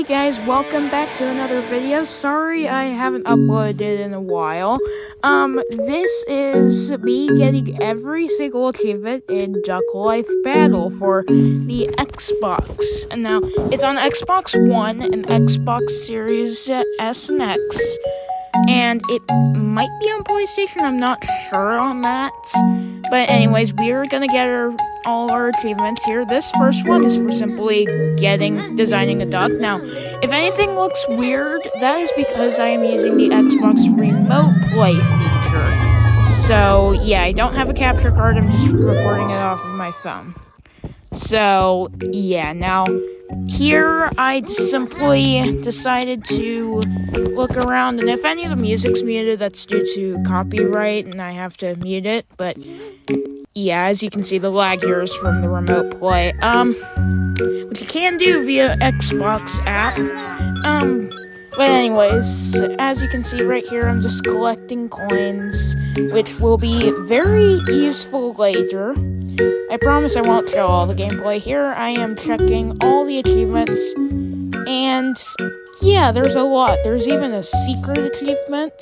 guys, welcome back to another video. Sorry I haven't uploaded in a while. This is me getting every single achievement in Duck Life Battle for the Xbox. And now, it's on Xbox One and Xbox Series S and X. And it might be on PlayStation, I'm not sure on that. But anyways, we're gonna get all our achievements here. This first one is for simply designing a duck. Now, if anything looks weird, that is because I am using the Xbox Remote Play feature. So, yeah, I don't have a capture card, I'm just recording it off of my phone. So, yeah, now, here I simply decided to look around, and if any of the music's muted, that's due to copyright, and I have to mute it, but yeah, as you can see, the lag here is from the remote play, which you can do via Xbox app, but anyways, as you can see right here, I'm just collecting coins, which will be very useful later. I promise I won't show all the gameplay here. I am checking all the achievements, and yeah, there's a lot. There's even a secret achievement,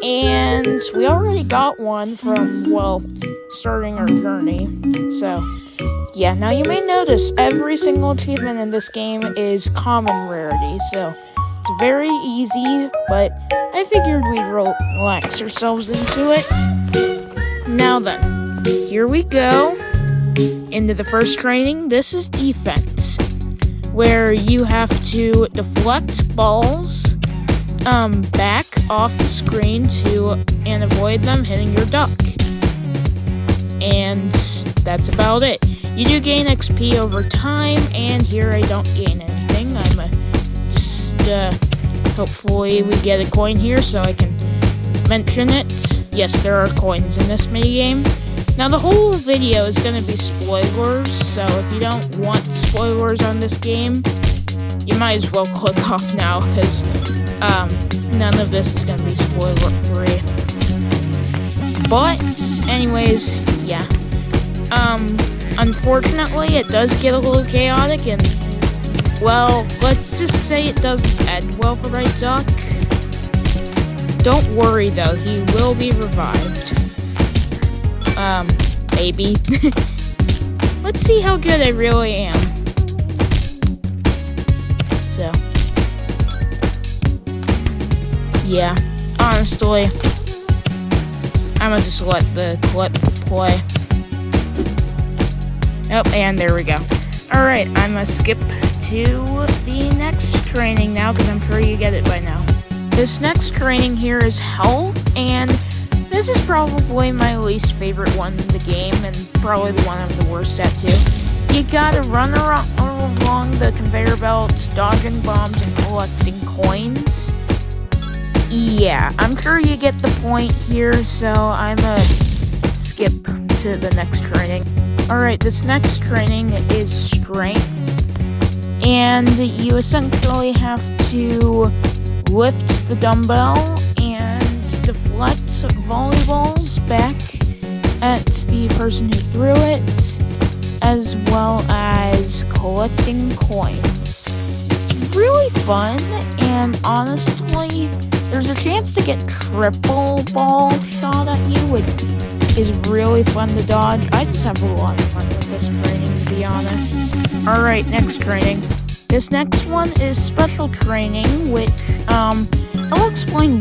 and we already got one from, well, starting our journey. So, yeah, now you may notice every single achievement in this game is common rarity, so it's very easy, but I figured we'd relax ourselves into it. Now then, here we go into the first training. This is defense, where you have to deflect balls back off the screen and avoid them hitting your duck. And that's about it. You do gain XP over time, and here I don't gain anything. Hopefully we get a coin here so I can mention it. Yes, there are coins in this minigame. Now, the whole video is going to be spoilers, so if you don't want spoilers on this game, you might as well click off now, because none of this is going to be spoiler-free. But, anyways, yeah. Unfortunately, it does get a little chaotic, and, well, let's just say it doesn't end well for my duck. Don't worry, though, he will be revived. Maybe. Let's see how good I really am. So. Yeah, honestly, I'm gonna just let the clip play. Oh, and there we go. Alright, I'm gonna skip to the next training now, because I'm sure you get it by now. This next training here is health, and this is probably my least favorite one in the game, and probably the one I'm the worst at too. You gotta run along the conveyor belts, dodging bombs, and collecting coins. Yeah, I'm sure you get the point here, so I'm gonna skip to the next training. Alright, this next training is strength, and you essentially have to lift the dumbbell and deflect volleyballs back at the person who threw it, as well as collecting coins. It's really fun, and honestly, there's a chance to get triple ball shot at you, which is really fun to dodge. I just have a lot of fun with this training, to be honest. Alright, next training. This next one is special training, which, I'll explain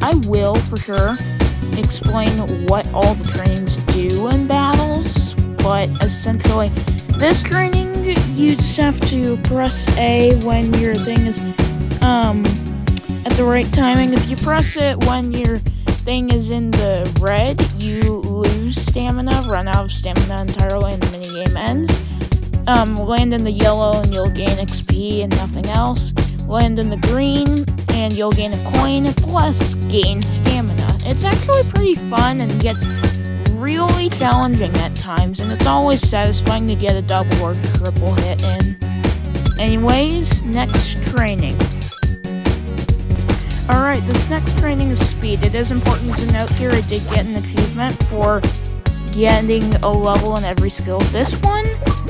I will, for sure, explain what all the trainings do in battles, but essentially, this training, you just have to press A when your thing is, at the right timing. If you press it when your thing is in the red, you lose stamina, run out of stamina entirely, and the minigame ends. Land in the yellow and you'll gain XP and nothing else. Land in the green and you'll gain a coin plus gain stamina. It's actually pretty fun and gets really challenging at times, and it's always satisfying to get a double or triple hit in. Anyways, next training. Alright, this next training is speed. It is important to note here I did get an achievement for getting a level in every skill. This one,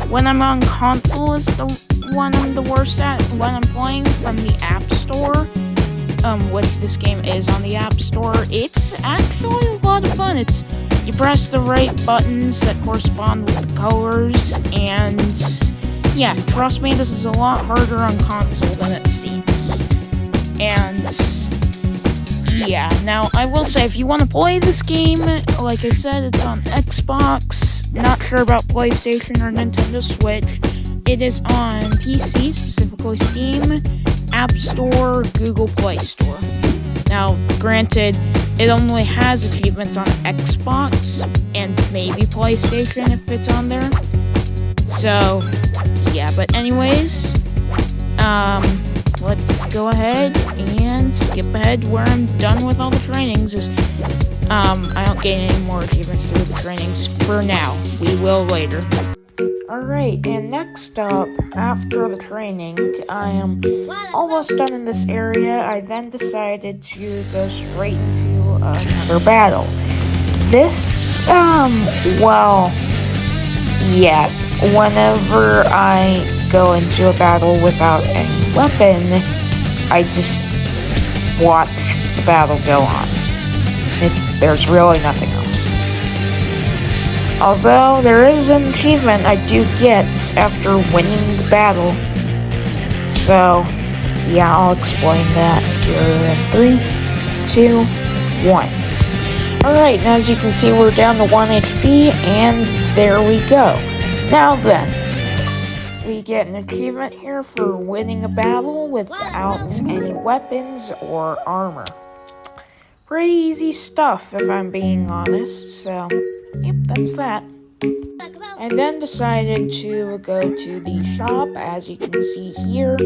when I'm on console, is the when I'm the worst at when I'm playing from the App Store, which this game is on the App Store. It's actually a lot of fun. You press the right buttons that correspond with the colors, and yeah, trust me, this is a lot harder on console than it seems. And yeah, now I will say, if you want to play this game, like I said, it's on Xbox, not sure about PlayStation or Nintendo Switch. It is on PC, specifically Steam, App Store, Google Play Store. Now, granted, it only has achievements on Xbox and maybe PlayStation if it's on there. So, yeah, but anyways, let's go ahead and skip ahead where I'm done with all the trainings. I don't gain any more achievements through the trainings for now. We will later. Alright, and next up, after the training, I am almost done in this area. I then decided to go straight into another battle. This, well, yeah, whenever I go into a battle without any weapon, I just watch the battle go on. There's really nothing else. Although there is an achievement I do get after winning the battle. So, yeah, I'll explain that here in 3, 2, 1. Alright, now as you can see, we're down to 1 HP, and there we go. Now then, we get an achievement here for winning a battle without any weapons or armor. Pretty easy stuff, if I'm being honest, so, yep, that's that. I then decided to go to the shop, as you can see here.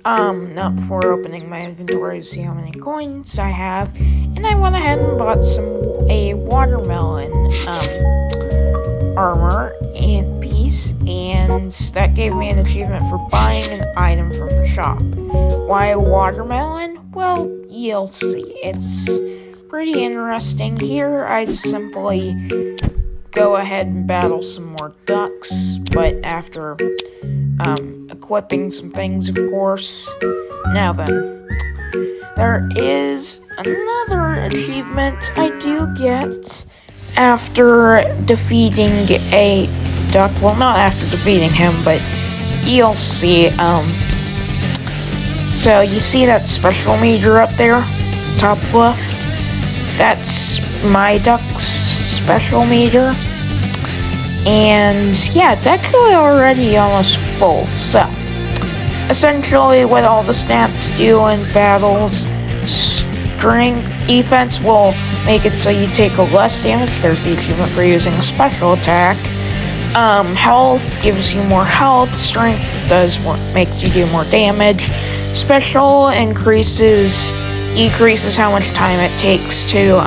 Not before opening my inventory to see how many coins I have, and I went ahead and bought a watermelon, armor and piece, and that gave me an achievement for buying an item from the shop. Why a watermelon? Well, you'll see. It's pretty interesting. Here, I just simply go ahead and battle some more ducks, but after equipping some things, of course. Now then, there is another achievement I do get after defeating a duck. Well, not after defeating him, but you'll see. So you see that special meter up there, top left? That's my duck's special meter. And yeah, it's actually already almost full. So, essentially what all the stats do in battles, strength, defense will make it so you take less damage. There's the achievement for using a special attack. Health gives you more health. Strength makes you do more damage. Special decreases how much time it takes to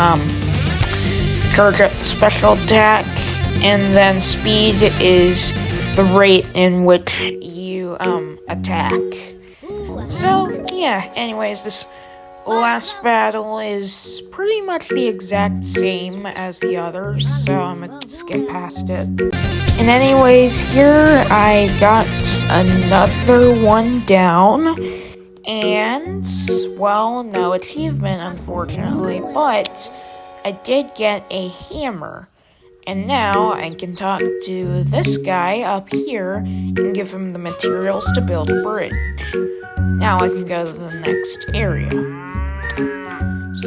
charge up the special attack. And then speed is the rate in which you attack. So yeah, anyways, this last battle is pretty much the exact same as the others, so I'm gonna skip past it. And anyways, here I got another one down, and, well, no achievement, unfortunately, but I did get a hammer. And now I can talk to this guy up here and give him the materials to build a bridge. Now I can go to the next area.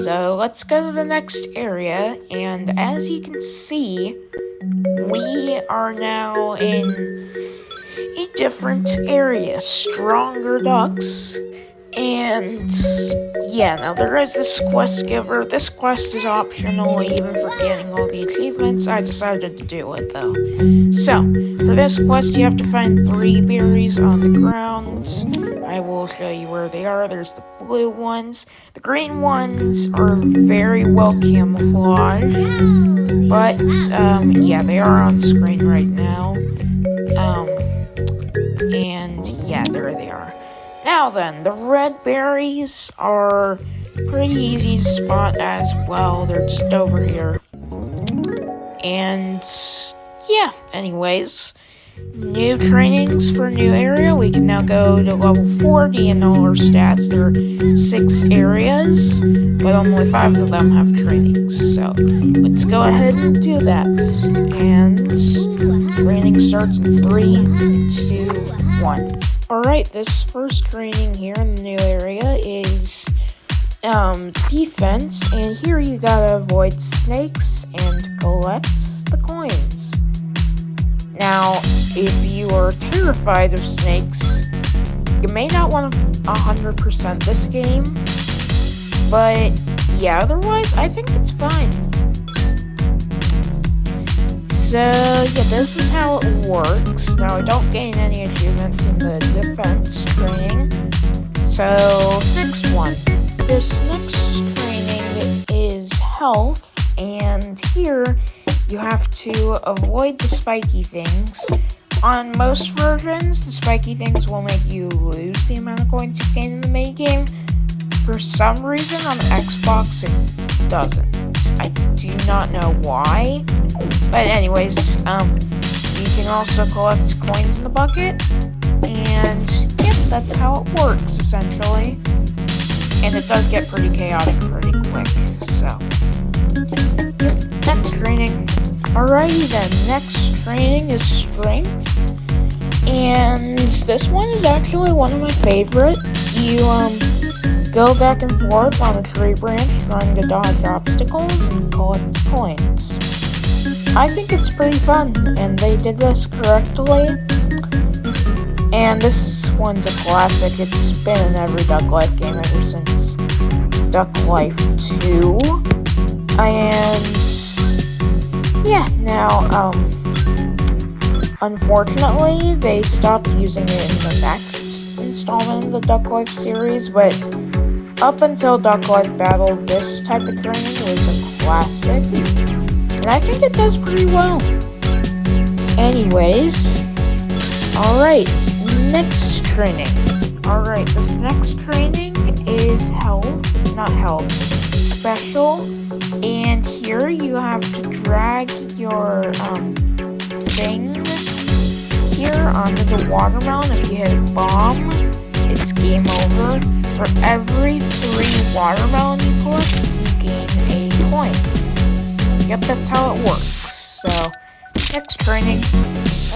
So let's go to the next area, and as you can see, we are now in a different area. Stronger ducks. And yeah, now there is this quest giver. This quest is optional, even for getting all the achievements. I decided to do it though. So, for this quest, you have to find 3 berries on the ground. I will show you where they are. There's the blue ones. The green ones are very well camouflaged. But, yeah, they are on screen right now. And yeah, there they are. Now then, the red berries are pretty easy to spot as well. They're just over here. And yeah, anyways, new trainings for a new area. We can now go to level 40 in all our stats. There are 6 areas, but only 5 of them have trainings. So let's go ahead and do that. And training starts in 3, 2, 1. Alright, this first training here in the new area is defense, and here you gotta avoid snakes and collect the coins. Now, if you are terrified of snakes, you may not want to 100% this game, but yeah, otherwise, I think it's fine. So, yeah, this is how it works. Now, I don't gain any achievements in the defense training, so next one. This next training is health, and here you have to avoid the spiky things. On most versions, the spiky things will make you lose the amount of coins you gain in the minigame. For some reason on Xbox it doesn't. I do not know why. But anyways, you can also collect coins in the bucket. And yep, that's how it works essentially. And it does get pretty chaotic pretty quick. So yep, next training. Alrighty then, next training is strength, and this one is actually one of my favorites. You go back and forth on a tree branch trying to dodge obstacles and collect coins. I think it's pretty fun, and they did this correctly. And this one's a classic. It's been in every Duck Life game ever since Duck Life 2. And yeah, now, unfortunately, they stopped using it in the next installment of the Duck Life series, but up until Duck Life Battle, this type of training was a classic, and I think it does pretty well. Anyways, alright, next training. Alright, this next training is special. And here you have to drag your thing here onto the watermelon. If you hit a bomb, it's game over. For every 3 watermelon you collect, you gain a coin. Yep, that's how it works. So, next training.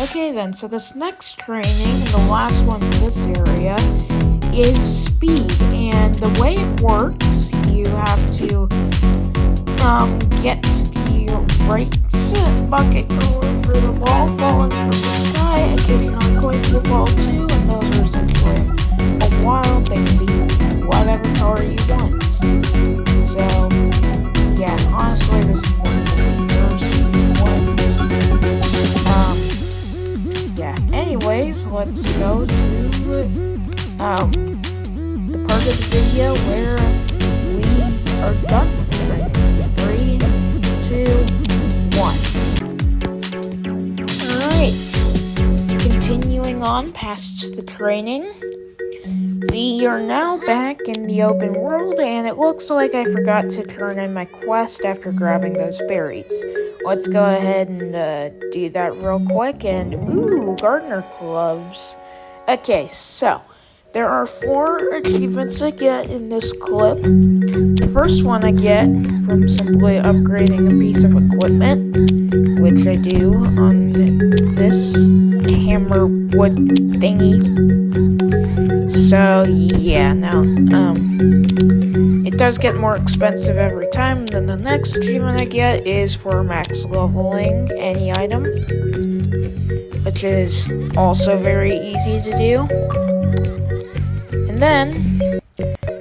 Okay then, so this next training, the last one in this area, is speed. And the way it works, you have to get the right bucket going for the ball falling from the sky, and kicking on coins will fall too, and those are essentially a wild. They can be whatever color you want. So, yeah, honestly, this is one of the worst ones. Yeah, anyways, let's go to the part of the video where we are done with the trainings. 3, 2, 1. Alright, continuing on past the training, we are now back in the open world, and it looks like I forgot to turn in my quest after grabbing those berries. Let's go ahead and do that real quick, and ooh, gardener gloves. Okay, so there are 4 achievements I get in this clip. The first one I get from simply upgrading a piece of equipment, which I do on this hammer wood thingy. So yeah, now it does get more expensive every time. And then the next achievement I get is for max leveling any item, which is also very easy to do. And then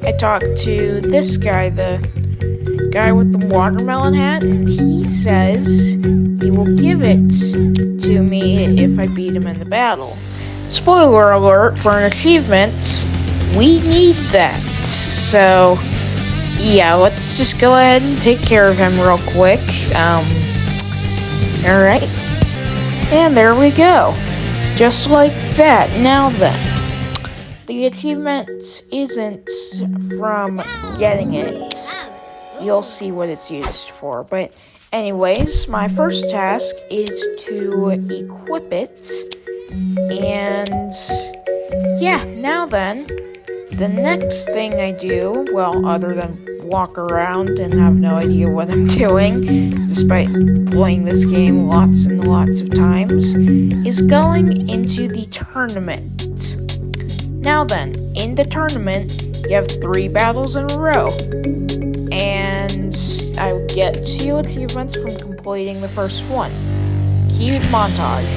I talked to this guy, the guy with the watermelon hat, and he says he will give it to me if I beat him in the battle. Spoiler alert, for an achievement, we need that. So, yeah, let's just go ahead and take care of him real quick. Alright. And there we go. Just like that. Now then. The achievement isn't from getting it. You'll see what it's used for. But anyways, my first task is to equip it. And yeah, now then, the next thing I do, well, other than walk around and have no idea what I'm doing, despite playing this game lots and lots of times, is going into the tournament. Now then, in the tournament, you have 3 battles in a row, and I get 2 achievements from completing the first one. Cue montage.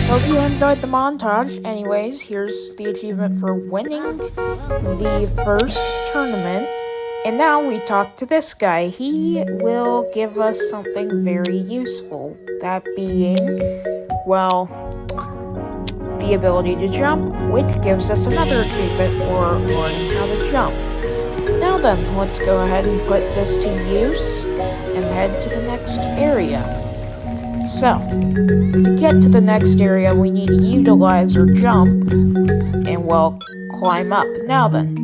Hope you enjoyed the montage. Anyways, here's the achievement for winning the first tournament. And now we talk to this guy. He will give us something very useful. That being, well, the ability to jump, which gives us another achievement for learning how to jump. Now then, let's go ahead and put this to use and head to the next area. So, to get to the next area, we need to utilize our jump and, well, climb up. Now then,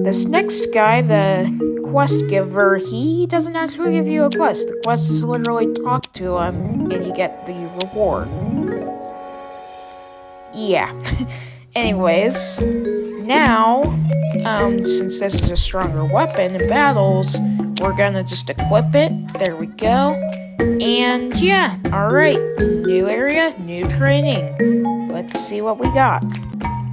this next guy, the quest giver, he doesn't actually give you a quest. The quest is literally talk to him and you get the reward. Yeah. Anyways, now, since this is a stronger weapon in battles, we're gonna just equip it. There we go. And yeah, alright. New area, new training. Let's see what we got.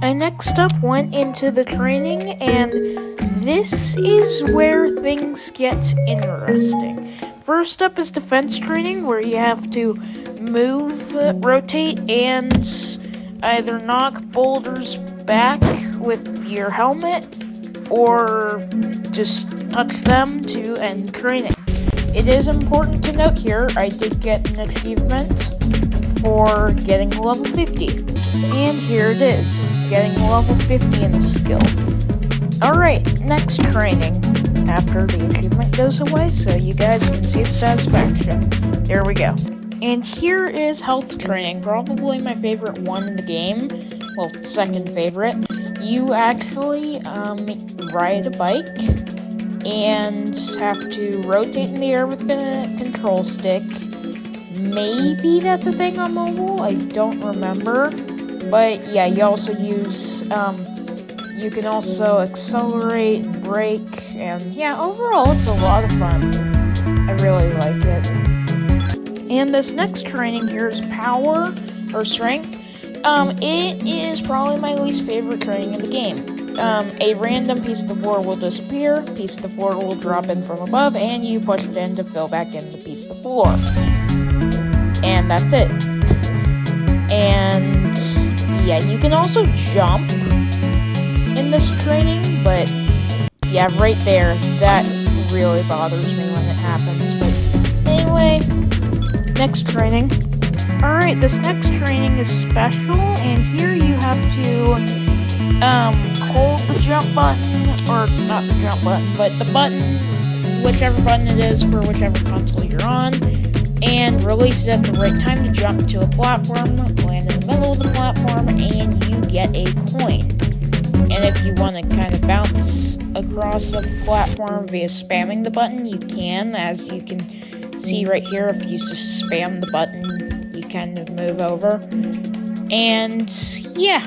I next up went into the training, and this is where things get interesting. First up is defense training, where you have to move, rotate, and either knock boulders back with your helmet, or just touch them to end training. It is important to note here, I did get an achievement for getting level 50. And here it is, getting level 50 in the skill. Alright, next training. After the achievement goes away, so you guys can see the satisfaction. There we go. And here is health training, probably my favorite one in the game. Well, second favorite. You actually ride a bike and have to rotate in the air with the control stick. Maybe that's a thing on mobile, I don't remember. But yeah, you also use, you can also accelerate, brake, and yeah, overall it's a lot of fun. I really like it. And this next training here is power, or strength. It is probably my least favorite training in the game. A random piece of the floor will disappear, piece of the floor will drop in from above, and you push it in to fill back in the piece of the floor. And that's it. And yeah, you can also jump in this training, but yeah, right there, that really bothers me when it happens. But anyway, next training. Alright, this next training is special, and here you have to hold the jump button, or not the jump button, but the button, whichever button it is for whichever console you're on, and release it at the right time to jump to a platform, land in the middle of the platform, and you get a coin. And if you want to kind of bounce across the platform via spamming the button, you can, as you can see right here. If you just spam the button, you kind of move over. And yeah,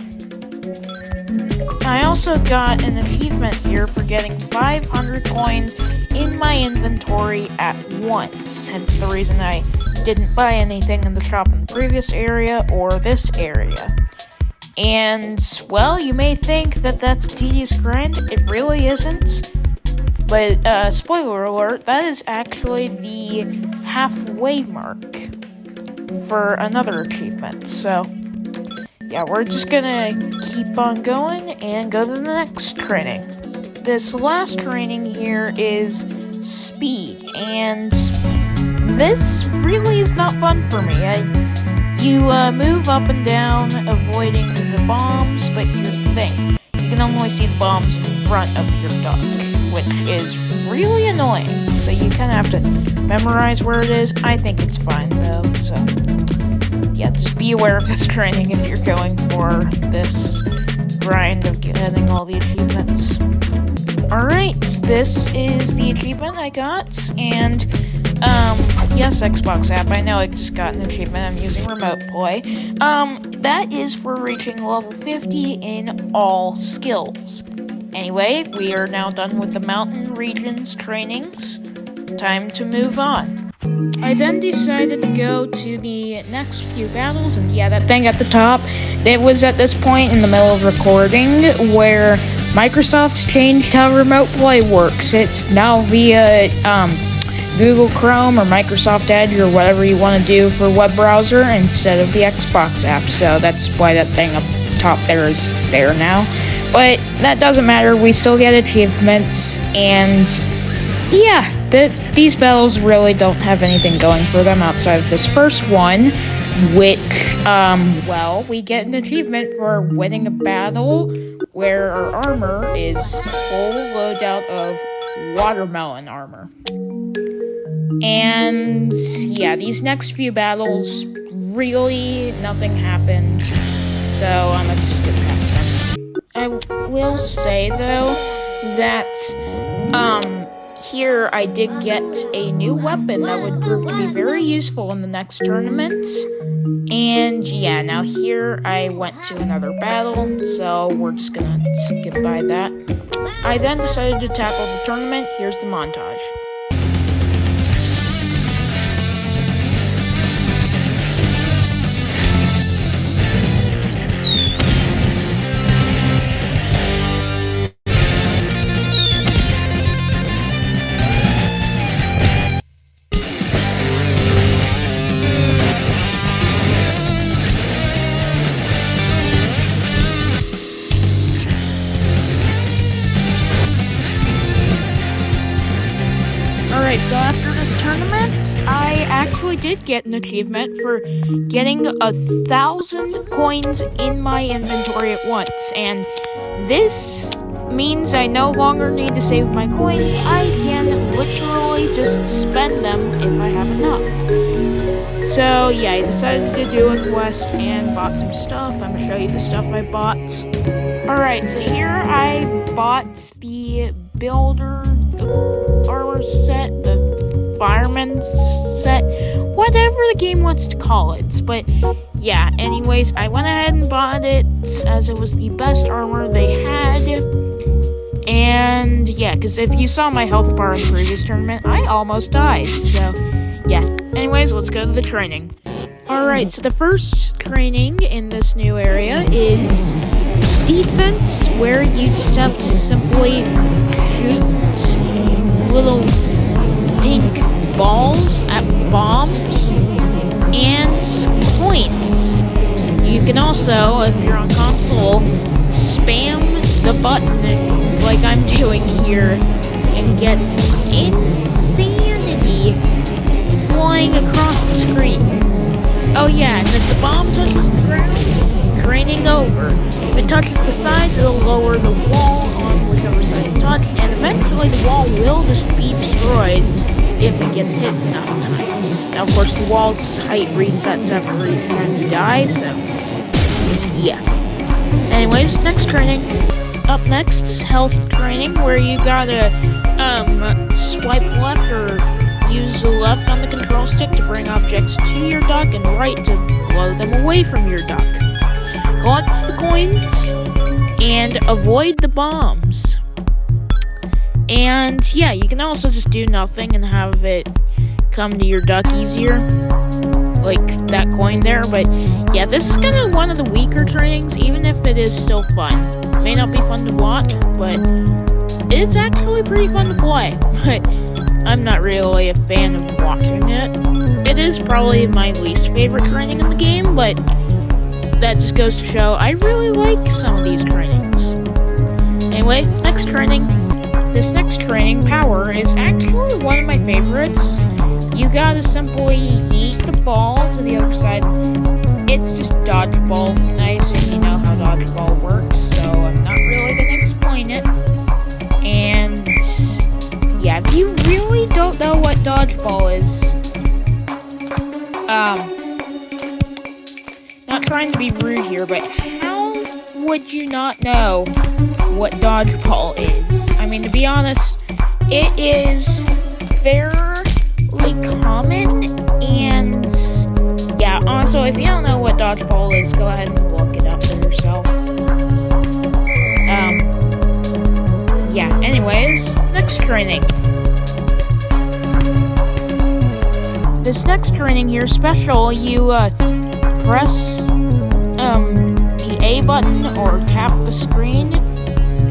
I also got an achievement here for getting 500 coins in my inventory at once, hence the reason I didn't buy anything in the shop in the previous area or this area. And, well, you may think that that's a tedious grind. It really isn't. But, spoiler alert, that is actually the halfway mark for another achievement. So, yeah, we're just gonna keep on going and go to the next training. This last training here is speed, and this really is not fun for me. You move up and down, avoiding the bombs, but here's the thing. You can only see the bombs in front of your duck, which is really annoying. So you kind of have to memorize where it is. I think it's fine though, so yeah, just be aware of this training if you're going for this grind of getting all the achievements. Alright, this is the achievement I got, and yes, Xbox app, I know I just got an achievement, I'm using Remote Play. That is for reaching level 50 in all skills. Anyway, we are now done with the mountain regions trainings. Time to move on. I then decided to go to the next few battles, and yeah, that thing at the top, it was at this point in the middle of recording where Microsoft changed how Remote Play works. It's now via, Google Chrome or Microsoft Edge or whatever you want to do for web browser instead of the Xbox app, so that's why that thing up top there is there now. But that doesn't matter, we still get achievements, and yeah, these battles really don't have anything going for them outside of this first one, which, well, we get an achievement for winning a battle where our armor is full loadout of watermelon armor. And yeah, these next few battles, really nothing happens, so I'm gonna just skip past them. I will say though that here I did get a new weapon that would prove to be very useful in the next tournament. And yeah, now here I went to another battle, so we're just gonna skip by that. I then decided to tackle the tournament. Here's the montage. Alright, so after this tournament, I actually did get an achievement for getting 1,000 coins in my inventory at once, and this means I no longer need to save my coins. I can literally just spend them if I have enough. So yeah, I decided to do a quest and bought some stuff. I'm gonna show you the stuff I bought. Alright, so here I bought the builder armor set, the fireman set, whatever the game wants to call it. But yeah, anyways, I went ahead and bought it as it was the best armor they had. And yeah, because if you saw my health bar in the previous tournament, I almost died. So yeah, anyways, let's go to the training. Alright, so the first training in this new area is defense, where you just have to simply shoot little pink balls at bombs and coins. You can also, if you're on console, spam the button like I'm doing here and get insanity flying across the screen. Oh yeah, and if the bomb touches the ground, draining over. If it touches the sides, it'll lower the wall on whichever side it touched, and eventually the wall will just be destroyed if it gets hit enough times. Now, of course, the wall's height resets every time you die, so yeah. Anyways, next training. Up next is health training, where you gotta swipe left or use the left on the control stick to bring objects to your duck and right to blow them away from your duck. Collect the coins and avoid the bombs. And yeah, you can also just do nothing and have it come to your duck easier, like that coin there. But yeah, this is kind of one of the weaker trainings, even if it is still fun. It may not be fun to watch, but it's actually pretty fun to play. But I'm not really a fan of watching it. It is probably my least favorite training in the game, but that just goes to show I really like some of these trainings. Anyway, next training. This next training, Power, is actually one of my favorites. You gotta simply yeet the ball to the other side. It's just dodgeball. Nice, and you know how dodgeball works, so I'm not really gonna explain it. And dodgeball is. Not trying to be rude here, but how would you not know what dodgeball is? I mean, to be honest, it is fairly common, and yeah, also, if you don't know what dodgeball is, go ahead and look it up for yourself. Yeah, anyways, next training. This next training here is special. You, press, the A button or tap the screen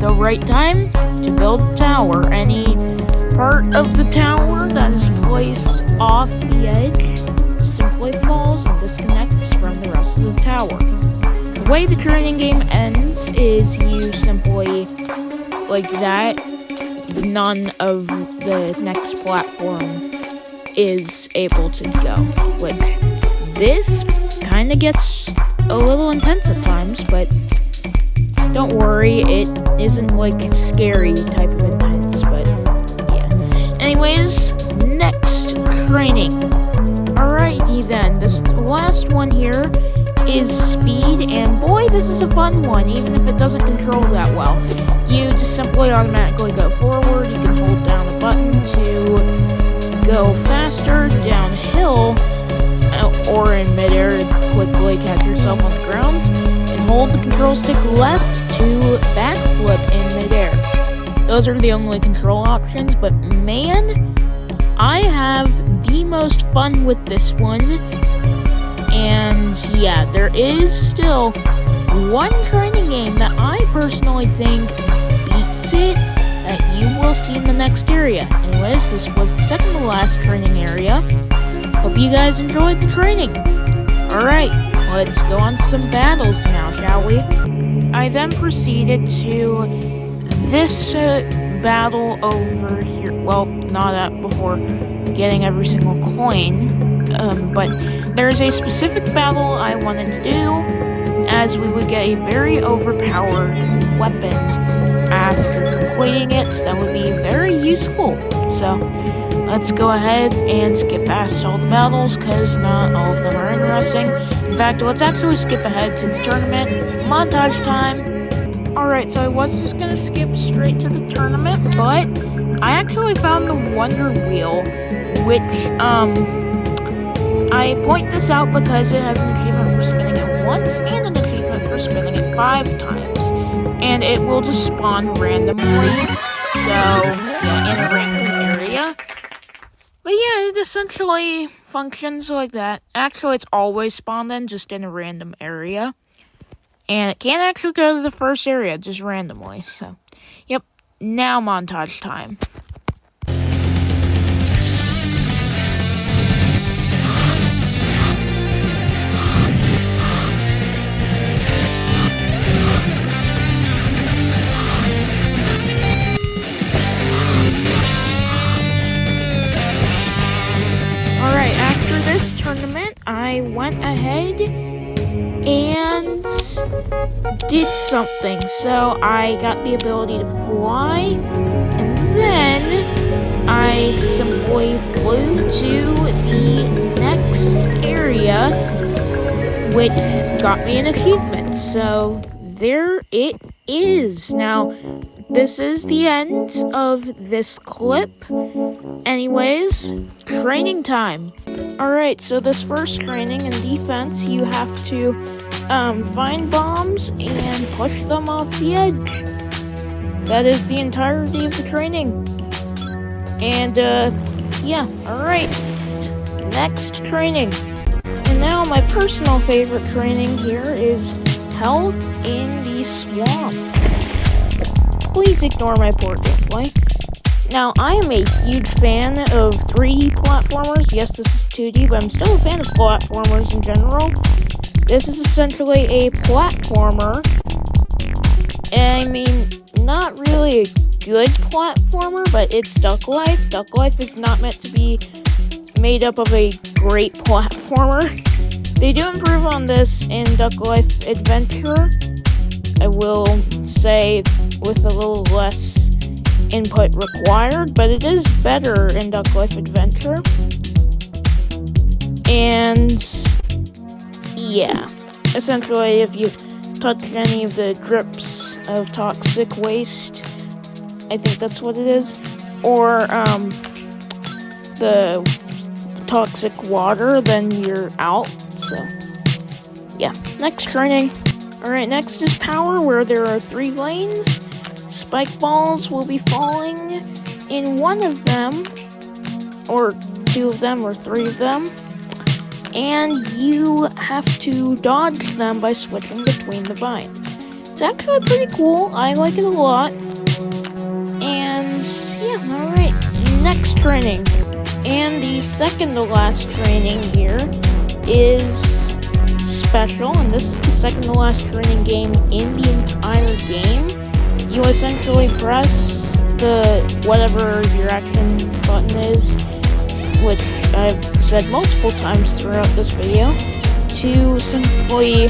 the right time to build a tower. Any part of the tower that is placed off the edge simply falls and disconnects from the rest of the tower. The way the training game ends is you simply, like that, none of the next platform is able to go, which this kind of gets a little intense at times, but don't worry, it isn't like scary type of intense, but yeah. Anyways, next training. Alrighty then, this last one here is speed, and boy, this is a fun one, even if it doesn't control that well. You just simply automatically go forward. You can hold down a button to go faster downhill, or in midair to quickly catch yourself on the ground, and hold the control stick left to backflip in midair. Those are the only control options, but man, I have the most fun with this one. And yeah, there is still one training game that I personally think beats it that you will see in the next area. Anyways, this was the second to last training area. Hope you guys enjoyed the training. Alright, let's go on some battles now, shall we? I then proceeded to this battle over here. Well, not before getting every single coin. But there's a specific battle I wanted to do, as we would get a very overpowered weapon after completing it, so that would be very useful. So, let's go ahead and skip past all the battles, because not all of them are interesting. In fact, let's actually skip ahead to the tournament. Montage time! Alright, so I was just gonna skip straight to the tournament, but I actually found the Wonder Wheel, which, I point this out because it has an achievement for spinning it once and an achievement for spinning it 5 times. And it will just spawn randomly, so, yeah, in a random area. But yeah, it essentially functions like that. Actually, it's always spawned in, just in a random area. And it can't actually go to the first area, just randomly, so. Yep, now montage time. This tournament, I went ahead and did something. So I got the ability to fly, and then I simply flew to the next area, which got me an achievement. So there it is. Now, this is the end of this clip. Anyways, training time. Alright, so this first training in defense, you have to find bombs and push them off the edge. That is the entirety of the training. And, yeah, alright. Next training. And now my personal favorite training here is health in the swamp. Please ignore my poor gameplay. Now, I am a huge fan of 3D platformers. Yes, this is 2D, but I'm still a fan of platformers in general. This is essentially a platformer. I mean, not really a good platformer, but it's Duck Life. Duck Life is not meant to be made up of a great platformer. They do improve on this in Duck Life Adventure. I will say with a little less input required, but it is better in Duck Life Adventure. And yeah, essentially if you touch any of the drips of toxic waste, I think that's what it is, or the toxic water, then you're out. So yeah, next training. Alright, next is power, where there are 3 lanes. Spike balls will be falling in one of them, or 2 of them, or 3 of them, and you have to dodge them by switching between the vines. It's actually pretty cool. I like it a lot. And yeah, alright, next training. And the second to last training here is special, and this is the second to last training game in the entire game. You essentially press the whatever your action button is, which I've said multiple times throughout this video, to simply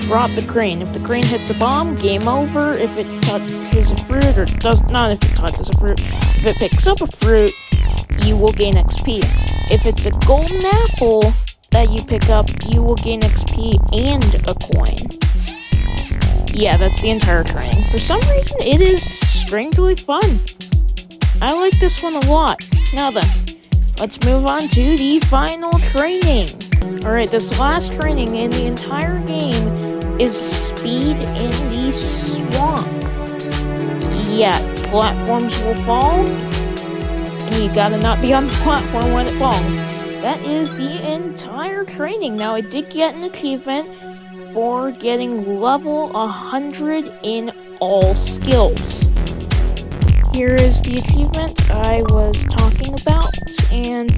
drop the crane. If the crane hits a bomb, game over. If it touches a fruit, or does not if it touches a fruit, if it picks up a fruit, you will gain XP. If it's a golden apple that you pick up, you will gain XP and a coin. Yeah, that's the entire training. For some reason, it is strangely fun. I like this one a lot. Now then, let's move on to the final training. Alright, this last training in the entire game is speed in the swamp. Yeah, platforms will fall, and you gotta not be on the platform when it falls. That is the entire training. Now, I did get an achievement for getting level 100 in all skills. Here is the achievement I was talking about, and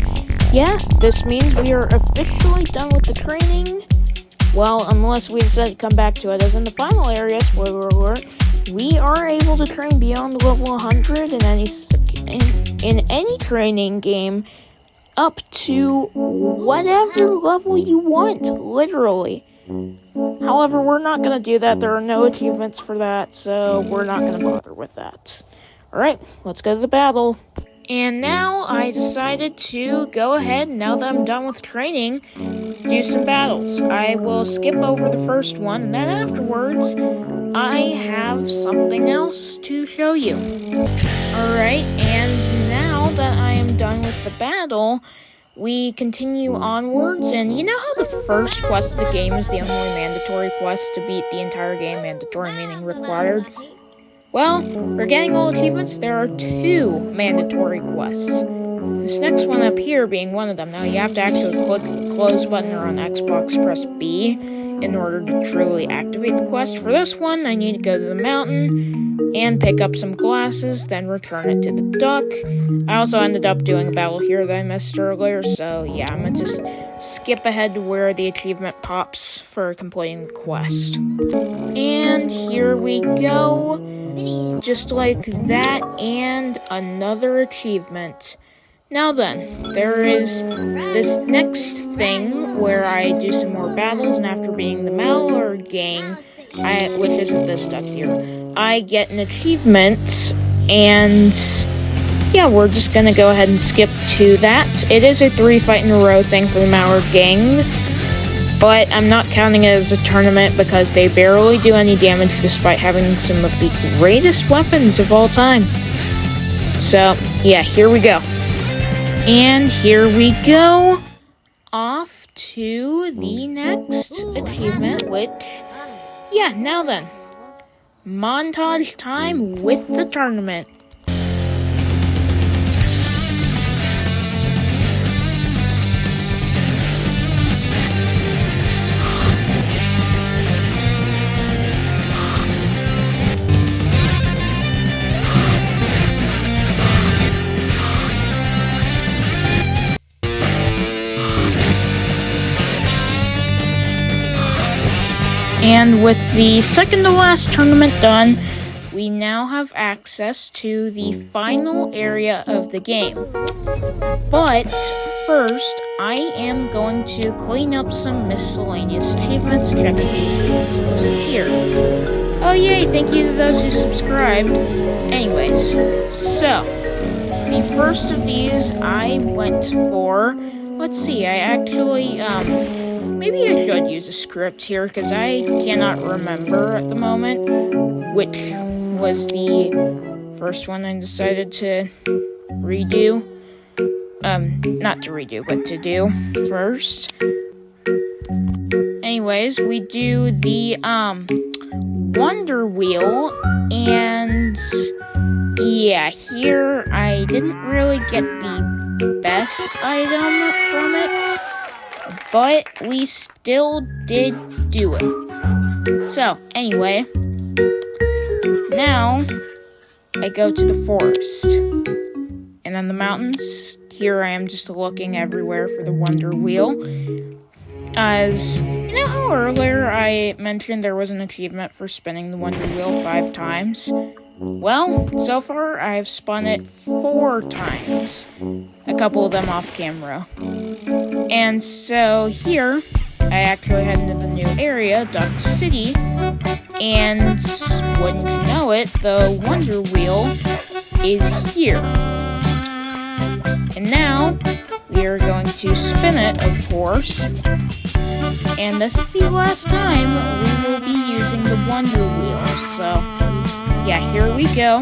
yeah, this means we are officially done with the training. Well, unless we decide to come back to it, as in the final area, spoiler alert, we are able to train beyond level 100 in any training game, up to whatever level you want, literally. However, we're not going to do that. There are no achievements for that, so we're not going to bother with that. Alright, let's go to the battle. And now I decided to go ahead, now that I'm done with training, do some battles. I will skip over the first one, and then afterwards, I have something else to show you. Alright, and now that I am done with the battle, we continue onwards, and you know how the first quest of the game is the only mandatory quest to beat the entire game, mandatory meaning required? Well, for getting all achievements, there are 2 mandatory quests. This next one up here being one of them. Now, you have to actually click the close button, or on Xbox, press B in order to truly activate the quest. For this one, I need to go to the mountain and pick up some glasses, then return it to the duck. I also ended up doing a battle here that I missed earlier, so yeah, I'm gonna just skip ahead to where the achievement pops for completing the quest. And here we go. Just like that, and another achievement. Now then, there is this next thing where I do some more battles, and after beating the Mallard gang, which isn't this duck here, I get an achievement, and yeah, we're just gonna go ahead and skip to that. It is a 3 fight in a row thing for the Mallard gang, but I'm not counting it as a tournament because they barely do any damage despite having some of the greatest weapons of all time. So, yeah, here we go. And here we go. Off to the next achievement, which, yeah, now then. Montage time with the tournament. And with the second to last tournament done, we now have access to the final area of the game. But first, I am going to clean up some miscellaneous achievements. Check the achievements list here. Oh yay, thank you to those who subscribed. Anyways, so, the first of these I went for, let's see, I actually, maybe I should use a script here, because I cannot remember at the moment which was the first one I decided to redo. Not to redo, but to do first. Anyways, we do the, Wonder Wheel, and yeah, here I didn't really get the best item from it, but we still did do it. So, anyway, now I go to the forest, and then the mountains. Here I am just looking everywhere for the Wonder Wheel. As you know how earlier I mentioned there was an achievement for spinning the Wonder Wheel 5 times? Well, so far I've spun it 4 times. A couple of them off camera. And so here, I actually head into the new area, Duck City, and wouldn't you know it, the Wonder Wheel is here. And now, we are going to spin it, of course. And this is the last time we will be using the Wonder Wheel. So, yeah, here we go.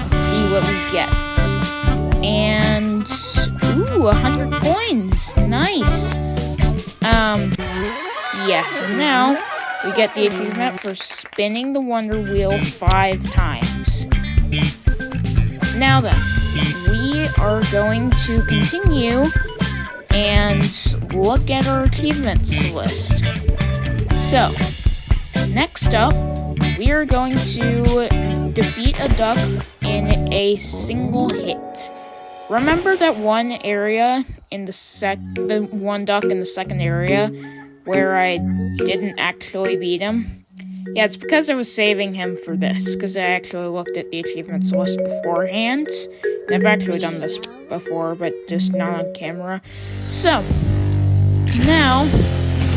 Let's see what we get. And, ooh, 100 coins. Nice. Yes, and now we get the achievement for spinning the Wonder Wheel 5 times. Now then, we are going to continue and look at our achievements list. So, next up, we are going to defeat a duck in a single hit. Remember that one area in the one duck in the second area where I didn't actually beat him? Yeah, it's because I was saving him for this, because I actually looked at the achievements list beforehand. And I've actually done this before, but just not on camera. So, now,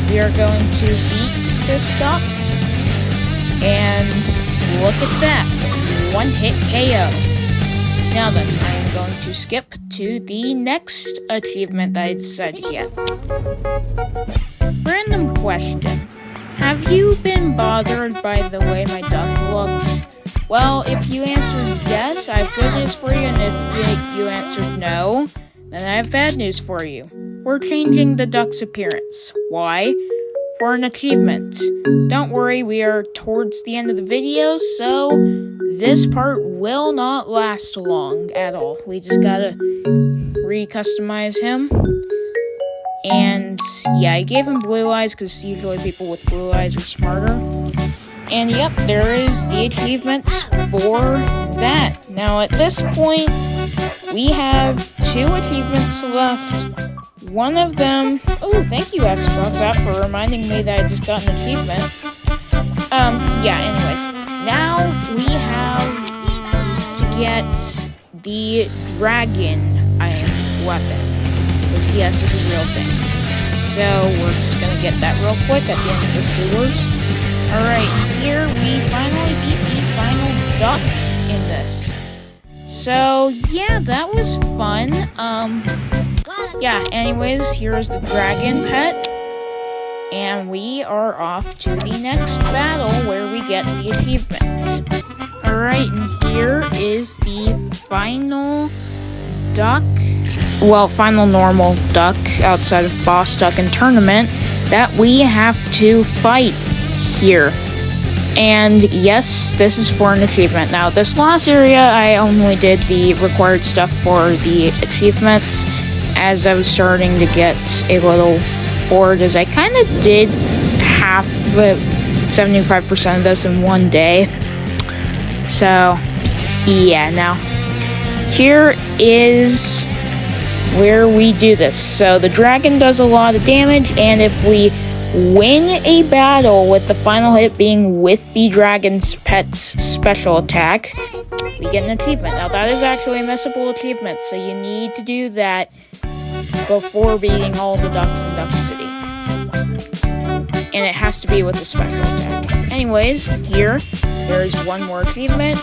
we are going to beat this duck. And look at that. 1-hit KO. Now then, I am going to skip to the next achievement that I decided to get. Random question. Have you been bothered by the way my duck looks? Well, if you answered yes, I have good news for you, and if you answered no, then I have bad news for you. We're changing the duck's appearance. Why? For an achievement. Don't worry, we are towards the end of the video, so this part will not last long at all. We just gotta re-customize him. And yeah, I gave him blue eyes because usually people with blue eyes are smarter. And yep, there is the achievement for that. Now at this point, we have 2 achievements left. One of them, oh, thank you Xbox app for reminding me that I just got an achievement. Yeah, anyways, now we have to get the dragon weapon. Yes, it's a real thing. So, we're just gonna get that real quick at the end of the sewers. Alright, here we finally beat the final duck in this. So, yeah, that was fun. Yeah, anyways, here's the dragon pet. And we are off to the next battle where we get the achievement. Alright, and here is the final duck. Well, final normal duck outside of boss duck and tournament that we have to fight here. And yes, this is for an achievement. Now, this last area, I only did the required stuff for the achievements as I was starting to get a little bored, as I kind of did half of it, 75% of this in one day. So, yeah, now, here is where we do this. So the dragon does a lot of damage, and if we win a battle with the final hit being with the dragon's pet's special attack, we get an achievement. Now that is actually a missable achievement, so you need to do that before beating all the ducks in Duck City. and it has to be with a special attack. Anyways, there's one more achievement,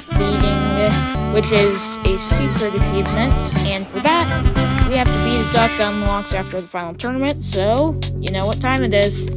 which is a secret achievement, and for that, we have to beat a duck that unlocks after the final tournament, so you know what time it is.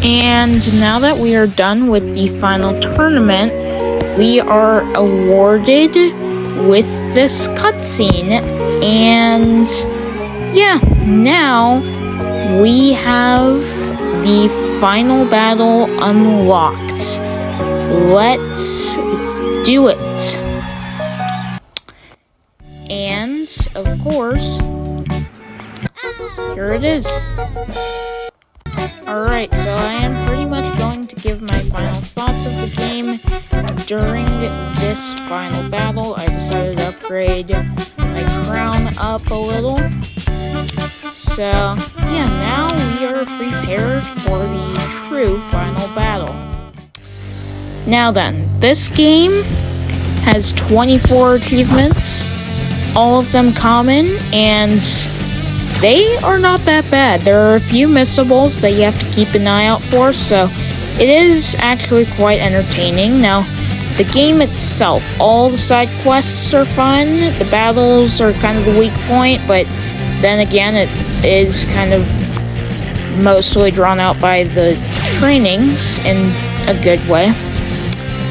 And now that we are done with the final tournament, we are awarded with this cutscene. And yeah, now we have the final battle unlocked. Let's do it. And of course, here it is. Alright, so I am pretty much going to give my final thoughts of the game. During this final battle, I decided to upgrade my crown up a little. So, yeah, now we are prepared for the true final battle. Now then, this game has 24 achievements, all of them common, and they are not that bad. There are a few missables that you have to keep an eye out for, so it is actually quite entertaining. Now, the game itself, all the side quests are fun, the battles are kind of the weak point, but then again, it is kind of mostly drawn out by the trainings in a good way.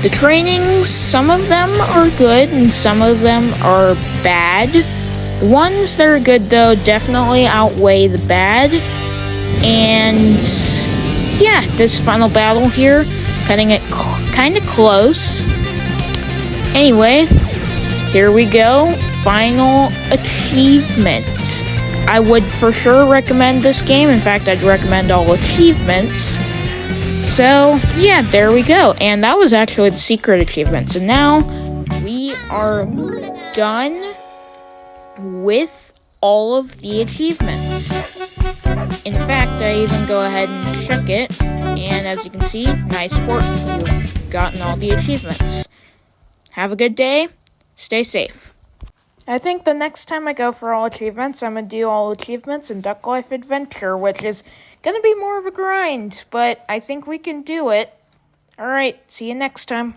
The trainings, some of them are good and some of them are bad. The ones that are good, though, definitely outweigh the bad. And yeah, this final battle here, cutting it kind of close. Anyway, here we go. Final achievement. I would for sure recommend this game. In fact, I'd recommend all achievements. So yeah, there we go. And that was actually the secret achievement. So now we are done with all of the achievements. In fact, I even go ahead and check it, and as you can see, nice work, you've gotten all the achievements. Have a good day, stay safe. I think the next time I go for all achievements, I'm going to do all achievements in Duck Life Adventure, which is going to be more of a grind, but I think we can do it. Alright, see you next time.